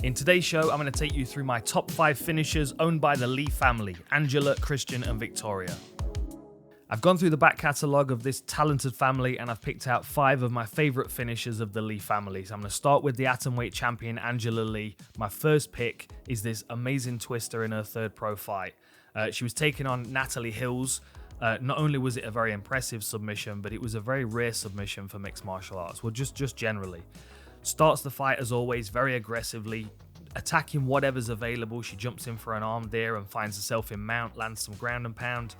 In today's show, I'm going to take you through my top 5 finishers owned by the Lee family, Angela, Christian and Victoria. I've gone through the back catalogue of this talented family and I've picked out 5 of my favourite finishers of the Lee family. So I'm going to start with the atomweight champion, Angela Lee. My first pick is this amazing twister in her third pro fight. She was taking on NATALIE Hills. Not only was it a very impressive submission, but it was a very rare submission for mixed martial arts. Well, just generally. Starts the fight as always very aggressively, attacking whatever's available. She jumps in for an arm there and finds herself in mount, lands some ground and pound.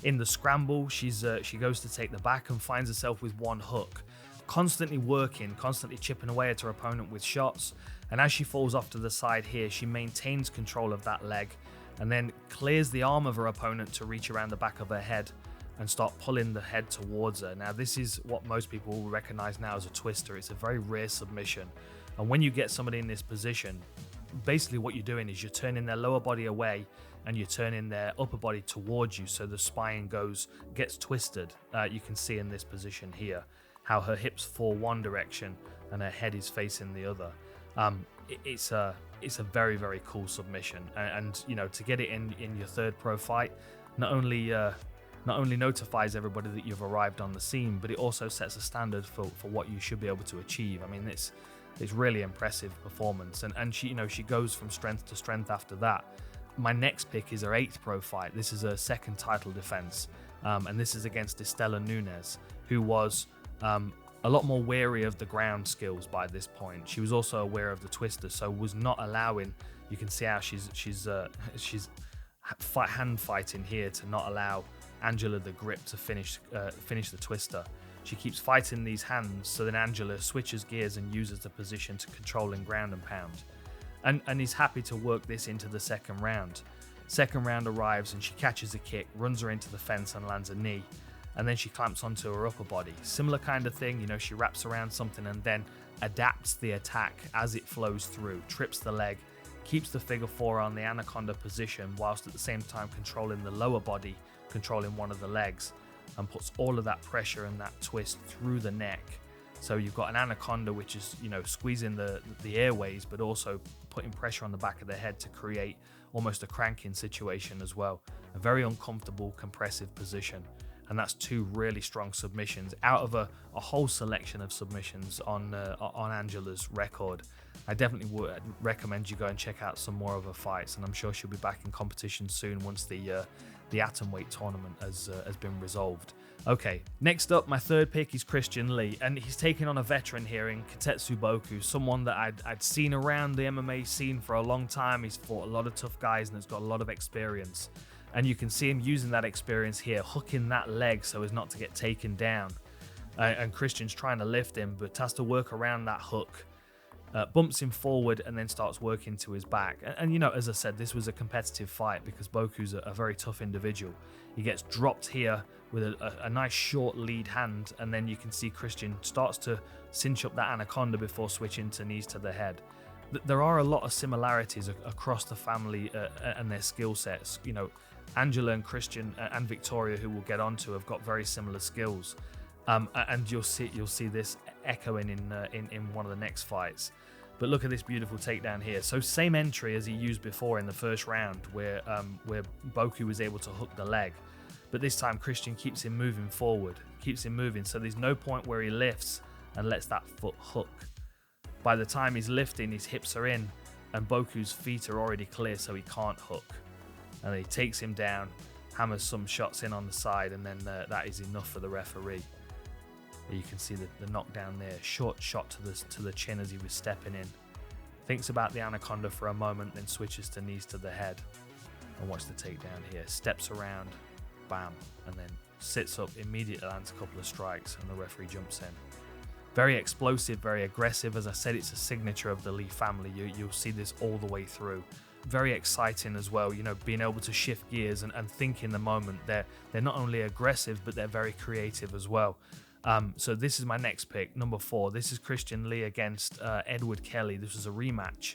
In the scramble, she goes to take the back and finds herself with one hook. Constantly working, constantly chipping away at her opponent with shots. And as she falls off to the side here, she maintains control of that leg and then clears the arm of her opponent to reach around the back of her head and start pulling the head towards her. Now, this is what most people will recognize now as a twister. It's a very rare submission. And when you get somebody in this position, basically what you're doing is you're turning their lower body away and you're turning their upper body towards you, so the spine gets twisted. You can see in this position here how her hips fall one direction and her head is facing the other. It's a very, very cool submission, and you know, to get it in your third pro fight, not only notifies everybody that you've arrived on the scene, but it also sets a standard for what you should be able to achieve. I mean, it's really impressive performance, and she goes from strength to strength after that. My next pick is her 8th pro fight. This is her second title defense, and this is against ISTELA NUNES, who was a lot more wary of the ground skills by this point. She was also aware of the twister, so was not allowing. You can see how she's hand fighting here to not allow Angela the grip to finish the twister. She keeps fighting these hands, so then Angela switches gears and uses the position to control in ground and pound. And he's happy to work this into the second round. Second round arrives and she catches a kick, runs her into the fence and lands a knee. And then she clamps onto her upper body. Similar kind of thing, she wraps around something and then adapts the attack as it flows through, trips the leg, keeps the figure 4 on the anaconda position whilst at the same time controlling the lower body, controlling one of the legs, and puts all of that pressure and that twist through the neck. So you've got an anaconda which is, squeezing the airways, but also putting pressure on the back of the head to create almost a cranking situation as well. A very uncomfortable, compressive position. And that's 2 really strong submissions out of a whole selection of submissions on Angela's record. I definitely would recommend you go and check out some more of her fights, and I'm sure she'll be back in competition soon once the atomweight tournament has been resolved. Okay, next up, my third pick is Christian Lee, and he's taking on a veteran here in KOTETSU BOKU, someone that I'd seen around the MMA scene for a long time. He's fought a lot of tough guys and has got a lot of experience. And you can see him using that experience here, hooking that leg so as not to get taken down. And Christian's trying to lift him, but has to work around that hook. Bumps him forward and then starts working to his back. And as I said, this was a competitive fight because Boku's a very tough individual. He gets dropped here with a nice short lead hand, and then you can see Christian starts to cinch up that anaconda before switching to knees to the head. There are a lot of similarities across the family and their skill sets. Angela and Christian and Victoria, who we'll get onto, have got very similar skills, and you'll see this echoing in one of the next fights. But look at this beautiful takedown here. So same entry as he used before in the first round, where BOKU was able to hook the leg, but this time Christian keeps him moving forward, keeps him moving. So there's no point where he lifts and lets that foot hook. By the time he's lifting, his hips are in, and BOKU's feet are already clear, so he can't hook. And he takes him down, hammers some shots in on the side, and then that is enough for the referee. You can see the knockdown there, short shot to the chin as he was stepping in. Thinks about the anaconda for a moment, then switches to knees to the head. And watch the takedown here. Steps around, bam, and then sits up, immediately lands a couple of strikes, and the referee jumps in. Very explosive, very aggressive. As I said, it's a signature of the Lee family. You'll see this all the way through. Very exciting as well, being able to shift gears and think in the moment. They're not only aggressive, but they're very creative as well. So this is my next pick, number 4. This is Christian Lee against Edward Kelly. This was a rematch.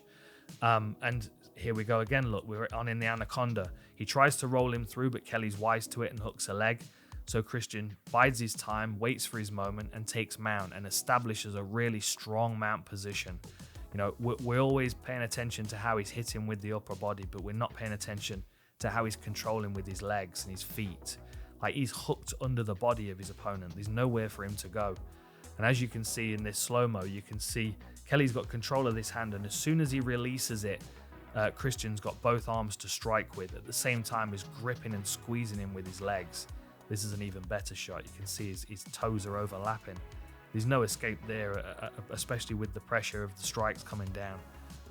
And here we go again. Look, we're on in the anaconda. He tries to roll him through, but Kelly's wise to it and hooks a leg. So Christian bides his time, waits for his moment, and takes mount and establishes a really strong mount position. You know, we're always paying attention to how he's hitting with the upper body, but we're not paying attention to how he's controlling with his legs and his feet. Like, he's hooked under the body of his opponent. There's nowhere for him to go. And as you can see in this slow-mo, you can see Kelly's got control of this hand, and as soon as he releases it, Christian's got both arms to strike with, at the same time as gripping and squeezing him with his legs. This is an even better shot. You can see his toes are overlapping. There's no escape there, especially with the pressure of the strikes coming down.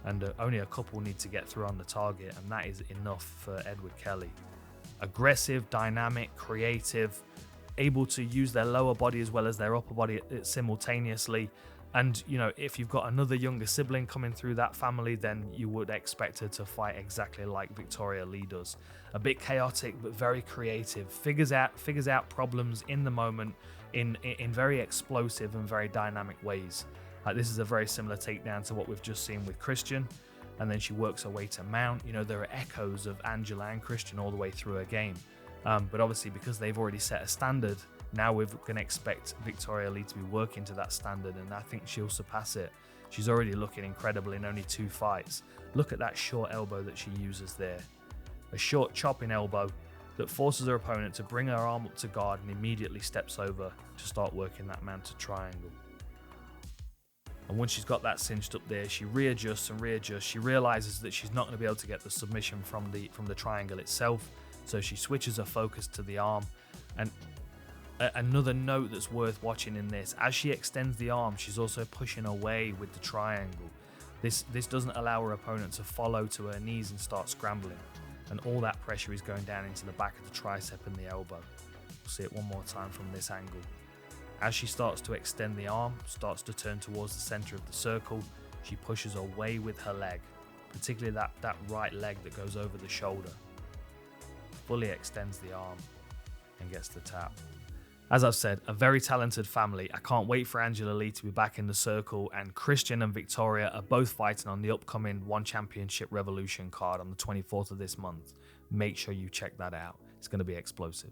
And only a couple need to get through on the target, and that is enough for Edward Kelly. Aggressive, dynamic, creative, able to use their lower body as well as their upper body simultaneously. And, you know, if you've got another younger sibling coming through that family, then you would expect her to fight exactly like Victoria Lee does. A bit chaotic, but very creative. Figures out problems in the moment in very explosive and very dynamic ways. Like, this is a very similar takedown to what we've just seen with Christian. And then she works her way to mount. You know, there are echoes of Angela and Christian all the way through her game. But obviously, because they've already set a standard, now we're going to expect Victoria Lee to be working to that standard, and I think she'll surpass it. She's already looking incredible in only 2 fights. Look at that short elbow that she uses there. A short chopping elbow that forces her opponent to bring her arm up to guard and immediately steps over to start working that mounted triangle. And once she's got that cinched up there, she readjusts and readjusts. She realizes that she's not going to be able to get the submission from the triangle itself, so she switches her focus to the arm. And another note that's worth watching in this, as she extends the arm, she's also pushing away with the triangle. This doesn't allow her opponent to follow to her knees and start scrambling, and all that pressure is going down into the back of the tricep and the elbow. We'll see it one more time from this angle. As she starts to extend the arm, starts to turn towards the center of the circle, she pushes away with her leg, particularly that right leg that goes over the shoulder. Fully extends the arm and gets the tap. As I've said, a very talented family. I can't wait for Angela Lee to be back in the circle, and Christian and Victoria are both fighting on the upcoming One Chmapionship Revolution card on the 24th of this month. Make sure you check that out. It's going to be explosive.